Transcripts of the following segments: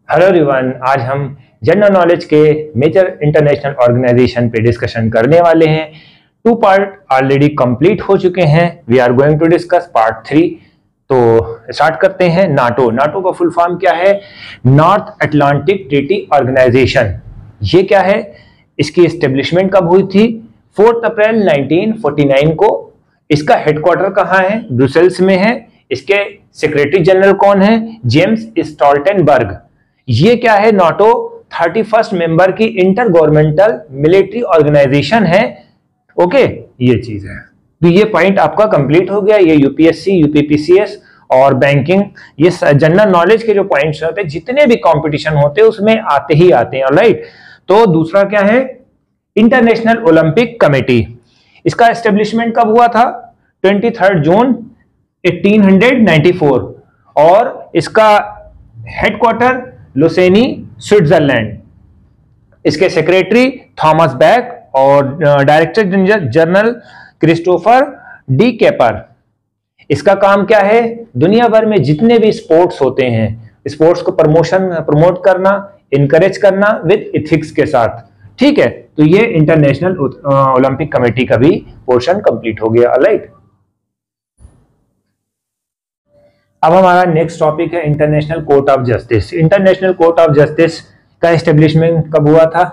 Hello everyone, आज हम general knowledge के मेजर इंटरनेशनल ऑर्गेनाइजेशन पे डिस्कशन करने वाले हैं। 2 पार्ट ऑलरेडी कंप्लीट हो चुके हैं। We are going to discuss part 3। तो स्टार्ट करते हैं। नाटो। नाटो का फुल फॉर्म क्या है? North Atlantic Treaty Organization. ये क्या है? इसकी एस्टेब्लिशमेंट कब हुई थी? 4 अप्रैल 1949 को। इसका हेडक्वार्टर कहाँ है? ब्रुसेल्स में है। इसके सेक्रेटरी जनरल कौन है? James Stoltenberg. ये क्या है? नाटो 31st मेंबर की इंटर गवर्नमेंटल मिलिट्री ऑर्गेनाइजेशन है। ओके, ये चीज है। तो ये पॉइंट आपका कंप्लीट हो गया। ये यूपीएससी, यूपीपीसीएस और बैंकिंग, ये जनरल नॉलेज के जो पॉइंट्स होते हैं, जितने भी कंपटीशन होते हैं उसमें आते ही आते हैं। ऑलराइट। तो दूसरा क्या है? International Olympic committee. इसका एस्टेब्लिशमेंट कब हुआ था? 23 जून 1894 और इसका हेडक्वार्टर लुसेनी, स्विट्जरलैंड। इसके सेक्रेटरी थॉमस बैक और director general Christopher D caper. इसका काम क्या है? दुनिया भर में जितने भी स्पोर्ट्स होते हैं, स्पोर्ट्स को प्रमोट करना, इनकरेज करना विद एथिक्स के साथ। ठीक है, तो ये इंटरनेशनल ओलंपिक कमेटी का भी पोर्शन कंप्लीट हो गया। ऑलराइट। अब हमारा नेक्स्ट टॉपिक है international court of justice. International court of justice का एस्टेब्लिशमेंट कब हुआ था?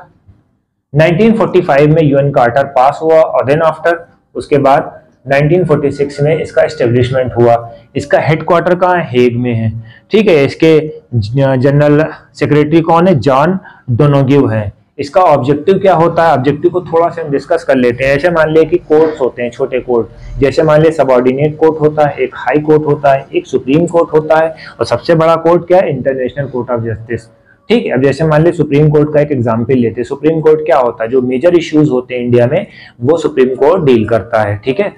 1945 में यूएन कार्टर पास हुआ और देन आफ्टर उसके बाद 1946 में इसका एस्टेब्लिशमेंट हुआ। इसका हेडक्वार्टर कहाँ है? हेग में है। ठीक है। इसके जनरल सेक्रेटरी कौन है? जॉन डोनोगिव है। इसका ऑब्जेक्टिव क्या होता है? ऑब्जेक्टिव को थोड़ा सा हम डिस्कस कर लेते हैं। ऐसे मान लिया कि कोर्ट्स होते हैं, छोटे कोर्ट, जैसे मान लिया सबऑर्डिनेट कोर्ट होता है, एक हाई कोर्ट होता है, एक सुप्रीम कोर्ट होता है और सबसे बड़ा कोर्ट क्या है? International court of justice. ठीक है। अब जैसे मान लिया सुप्रीम कोर्ट का एक एग्जाम्पल लेते हैं। सुप्रीम कोर्ट क्या होता है? जो मेजर इश्यूज होते हैं इंडिया में, वो सुप्रीम कोर्ट डील करता है। ठीक है।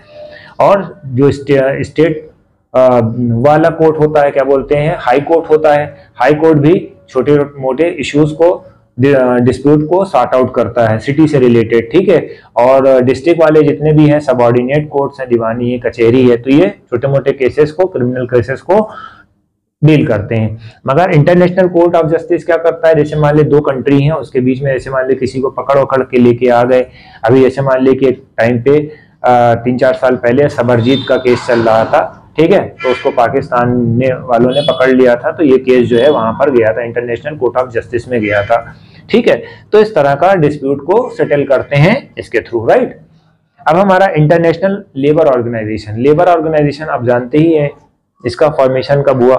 और जो स्टेट वाला कोर्ट होता है, क्या बोलते हैं? हाई कोर्ट होता है। हाई कोर्ट भी छोटे मोटे इश्यूज को, डिस्प्यूट को सॉर्ट आउट करता है, सिटी से रिलेटेड। ठीक है। और डिस्ट्रिक्ट वाले जितने भी हैं, सबऑर्डिनेट कोर्ट्स हैं, दीवानी है, कचहरी है, तो ये छोटे मोटे केसेस को, क्रिमिनल केसेस को डील करते हैं। मगर इंटरनेशनल कोर्ट ऑफ जस्टिस क्या करता है? जैसे मान ली 2 कंट्री हैं, उसके बीच में जैसे मान ली किसी को पकड़ के लेके आ गए। अभी जैसे मान ली कि एक टाइम पे 3-4 साल पहले सबरजीत का केस चल रहा था। ठीक है। तो उसको पाकिस्तान वालों ने पकड़ लिया था, तो ये केस जो है वहां पर गया था, इंटरनेशनल कोर्ट ऑफ जस्टिस में गया था। ठीक है। तो इस तरह का डिस्प्यूट को सेटल करते हैं इसके थ्रू। राइट। अब हमारा International Labour Organization. Labour Organization आप जानते ही है, इसका फॉर्मेशन कब हुआ?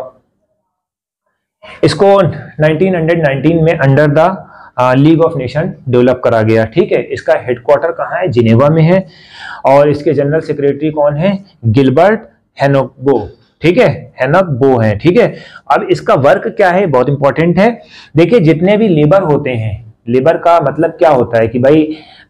इसको 1919 में under the league of nation develop करा गया। ठीक है। इसका हेडक्वार्टर कहाँ है? जिनेवा में है। और इसके जनरल सेक्रेटरी कौन है? गिलबर्ट हेनोकबो। ठीक है, हेनोकबो है। ठीक है। अब इसका वर्क क्या है? बहुत इंपॉर्टेंट है। देखिए, जितने भी लेबर होते हैं, लेबर का मतलब क्या होता है कि भाई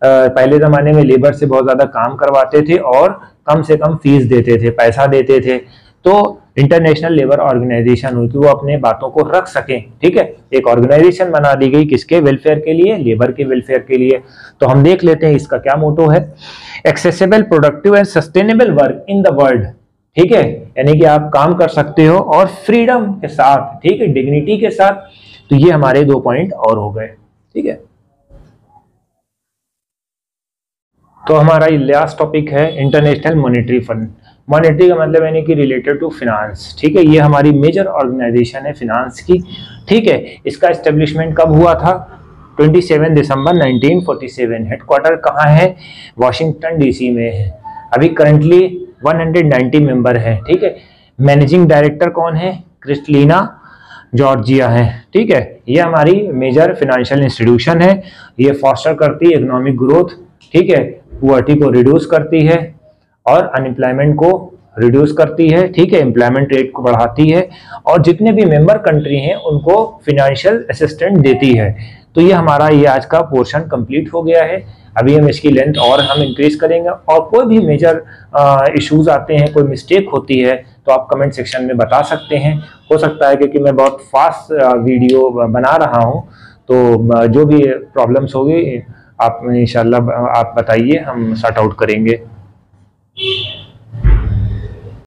पहले जमाने में लेबर से बहुत ज्यादा काम करवाते थे और कम से कम फीस देते थे, पैसा देते थे। तो इंटरनेशनल लेबर ऑर्गेनाइजेशन हुई कि वो अपने बातों को रख सकें। ठीक है। एक ऑर्गेनाइजेशन बना दी गई, किसके वेलफेयर के लिए? लेबर के वेलफेयर के लिए। तो हम देख लेते हैं इसका क्या मोटो है। Accessible, productive and sustainable work in the world. ठीक है। यानी कि आप काम कर सकते हो और फ्रीडम के साथ, ठीक है, डिग्निटी के साथ। तो ये हमारे 2 पॉइंट और हो गए। ठीक है। तो हमारा ये लास्ट टॉपिक है इंटरनेशनल मॉनेटरी फंड। मॉनेटरी का मतलब यानी कि रिलेटेड टू फिनांस। ठीक है। ये हमारी मेजर ऑर्गेनाइजेशन है फिनांस की। ठीक है। इसका एस्टेब्लिशमेंट कब हुआ था? 27 दिसंबर 1947। हेडक्वार्टर कहाँ है? वॉशिंगटन डीसी में है। अभी करंटली 190 मेंबर है। ठीक है। मैनेजिंग डायरेक्टर कौन है? क्रिस्टलिना जॉर्जिया है। ठीक है। ये हमारी मेजर फाइनेंशियल इंस्टीट्यूशन है। ये फॉस्टर करती है इकोनॉमिक ग्रोथ। ठीक है। पुअर्टी को रिड्यूस करती है और अनएम्प्लॉयमेंट को रिड्यूस करती है। ठीक है। एम्प्लॉयमेंट रेट को बढ़ाती है और जितने भी मेंबर कंट्री हैं उनको फाइनेंशियल असिस्टेंट देती है। तो ये हमारा ये आज का पोर्शन कंप्लीट हो गया है। अभी हम इसकी लेंथ और हम इंक्रीज करेंगे और कोई भी मेजर इश्यूज आते हैं, कोई मिस्टेक होती है तो आप कमेंट सेक्शन में बता सकते हैं। हो सकता है क्योंकि मैं बहुत फास्ट वीडियो बना रहा हूं, तो जो भी प्रॉब्लम्स होगी आप इंशाल्लाह आप बताइए, हम सॉर्ट आउट करेंगे।